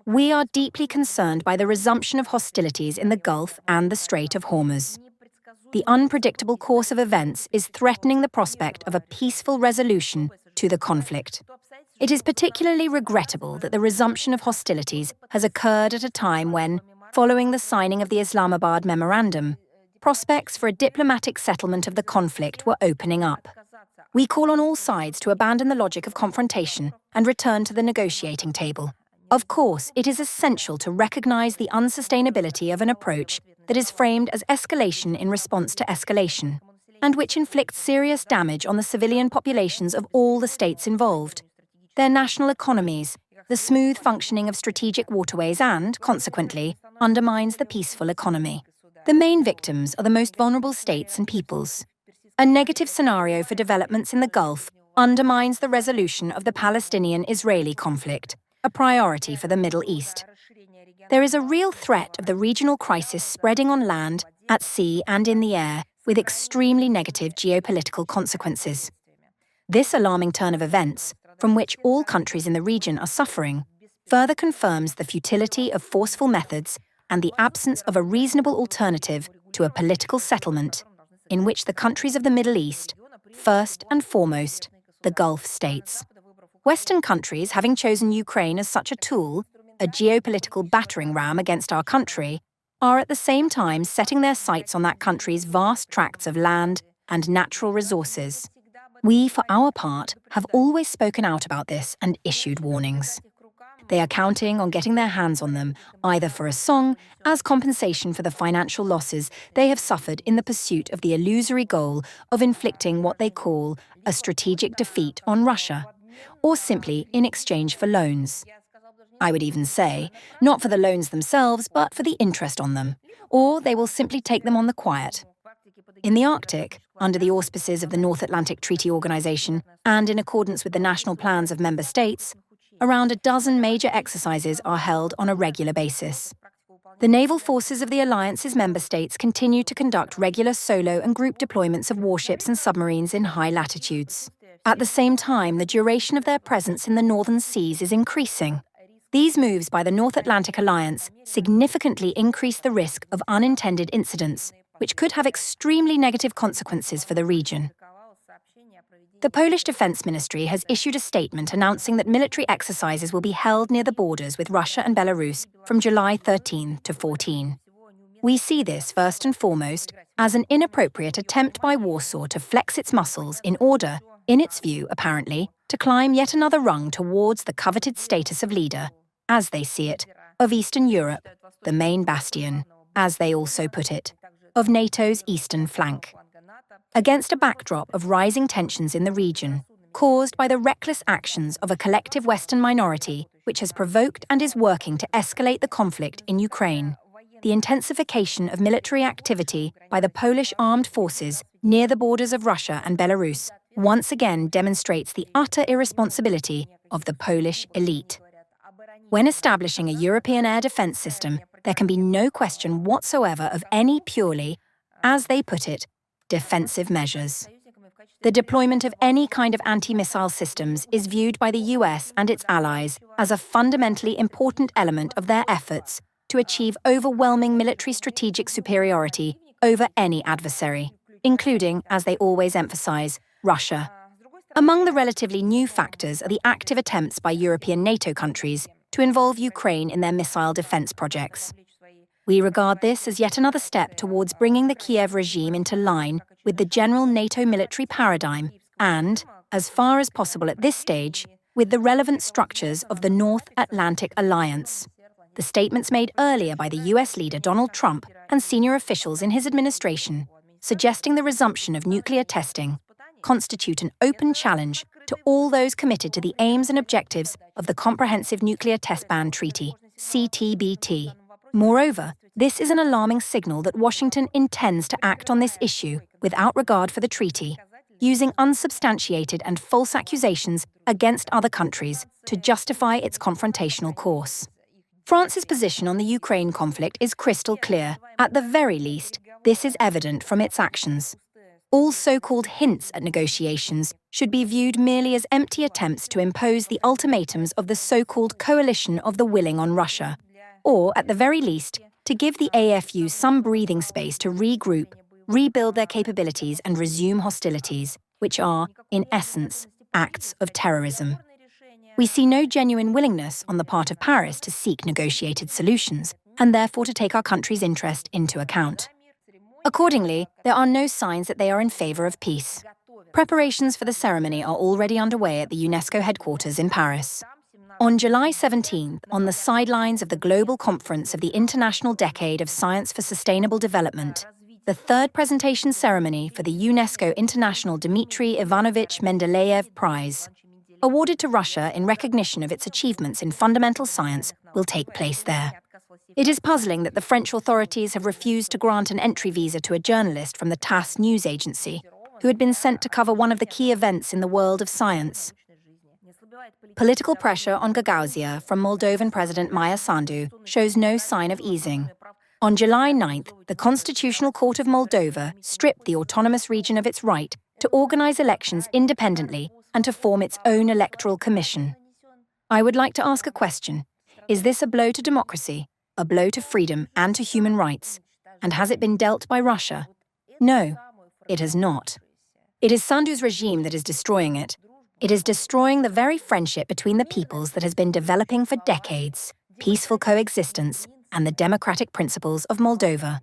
We are deeply concerned by the resumption of hostilities in the Gulf and the Strait of Hormuz. The unpredictable course of events is threatening the prospect of a peaceful resolution to the conflict. It is particularly regrettable that the resumption of hostilities has occurred at a time when, following the signing of the Islamabad memorandum, prospects for a diplomatic settlement of the conflict were opening up. We call on all sides to abandon the logic of confrontation and return to the negotiating table. Of course, it is essential to recognize the unsustainability of an approach that is framed as escalation in response to escalation, and which inflicts serious damage on the civilian populations of all the states involved, their national economies, the smooth functioning of strategic waterways and, consequently, undermines the peaceful economy. The main victims are the most vulnerable states and peoples. A negative scenario for developments in the Gulf undermines the resolution of the Palestinian-Israeli conflict, a priority for the Middle East. There is a real threat of the regional crisis spreading on land, at sea and in the air, with extremely negative geopolitical consequences. This alarming turn of events, from which all countries in the region are suffering, further confirms the futility of forceful methods and the absence of a reasonable alternative to a political settlement in which the countries of the Middle East, first and foremost, the Gulf states. Western countries, having chosen Ukraine as such a tool, a geopolitical battering ram against our country, are at the same time setting their sights on that country's vast tracts of land and natural resources. We, for our part, have always spoken out about this and issued warnings. They are counting on getting their hands on them, either for a song, as compensation for the financial losses they have suffered in the pursuit of the illusory goal of inflicting what they call a strategic defeat on Russia, or simply in exchange for loans. I would even say, not for the loans themselves, but for the interest on them, or they will simply take them on the quiet. In the Arctic, under the auspices of the North Atlantic Treaty Organization and in accordance with the national plans of member states, around a dozen major exercises are held on a regular basis. The naval forces of the alliance's member states continue to conduct regular solo and group deployments of warships and submarines in high latitudes. At the same time, the duration of their presence in the northern seas is increasing. These moves by the North Atlantic Alliance significantly increase the risk of unintended incidents, which could have extremely negative consequences for the region. The Polish Defense Ministry has issued a statement announcing that military exercises will be held near the borders with Russia and Belarus from July 13 to 14. We see this, first and foremost, as an inappropriate attempt by Warsaw to flex its muscles in order, in its view, apparently, to climb yet another rung towards the coveted status of leader, as they see it, of Eastern Europe, the main bastion, as they also put it, of NATO's eastern flank. Against a backdrop of rising tensions in the region, caused by the reckless actions of a collective Western minority which has provoked and is working to escalate the conflict in Ukraine, the intensification of military activity by the Polish armed forces near the borders of Russia and Belarus once again demonstrates the utter irresponsibility of the Polish elite. When establishing a European air defense system, there can be no question whatsoever of any purely, as they put it, defensive measures. The deployment of any kind of anti-missile systems is viewed by the US and its allies as a fundamentally important element of their efforts to achieve overwhelming military strategic superiority over any adversary, including, as they always emphasize, Russia. Among the relatively new factors are the active attempts by European NATO countries to involve Ukraine in their missile defense projects. We regard this as yet another step towards bringing the Kiev regime into line with the general NATO military paradigm and, as far as possible at this stage, with the relevant structures of the North Atlantic Alliance. The statements made earlier by the US leader Donald Trump and senior officials in his administration, suggesting the resumption of nuclear testing, constitute an open challenge to all those committed to the aims and objectives of the Comprehensive Nuclear Test Ban Treaty, CTBT. Moreover, this is an alarming signal that Washington intends to act on this issue without regard for the treaty, using unsubstantiated and false accusations against other countries to justify its confrontational course. France's position on the Ukraine conflict is crystal clear. At the very least, this is evident from its actions. All so-called hints at negotiations should be viewed merely as empty attempts to impose the ultimatums of the so-called coalition of the willing on Russia, or, at the very least, to give the AFU some breathing space to regroup, rebuild their capabilities and resume hostilities, which are, in essence, acts of terrorism. We see no genuine willingness on the part of Paris to seek negotiated solutions, and therefore to take our country's interest into account. Accordingly, there are no signs that they are in favour of peace. Preparations for the ceremony are already underway at the UNESCO headquarters in Paris. On July 17th, on the sidelines of the Global Conference of the International Decade of Science for Sustainable Development, the third presentation ceremony for the UNESCO International Dmitry Ivanovich Mendeleev Prize, awarded to Russia in recognition of its achievements in fundamental science, will take place there. It is puzzling that the French authorities have refused to grant an entry visa to a journalist from the TASS news agency, who had been sent to cover one of the key events in the world of science. Political pressure on Gagauzia from Moldovan President Maria Sandu shows no sign of easing. On July 9th, the Constitutional Court of Moldova stripped the autonomous region of its right to organise elections independently and to form its own electoral commission. I would like to ask a question. Is this a blow to democracy, a blow to freedom and to human rights? And has it been dealt by Russia? No, it has not. It is Sandu's regime that is destroying it. It is destroying the very friendship between the peoples that has been developing for decades, peaceful coexistence, and the democratic principles of Moldova.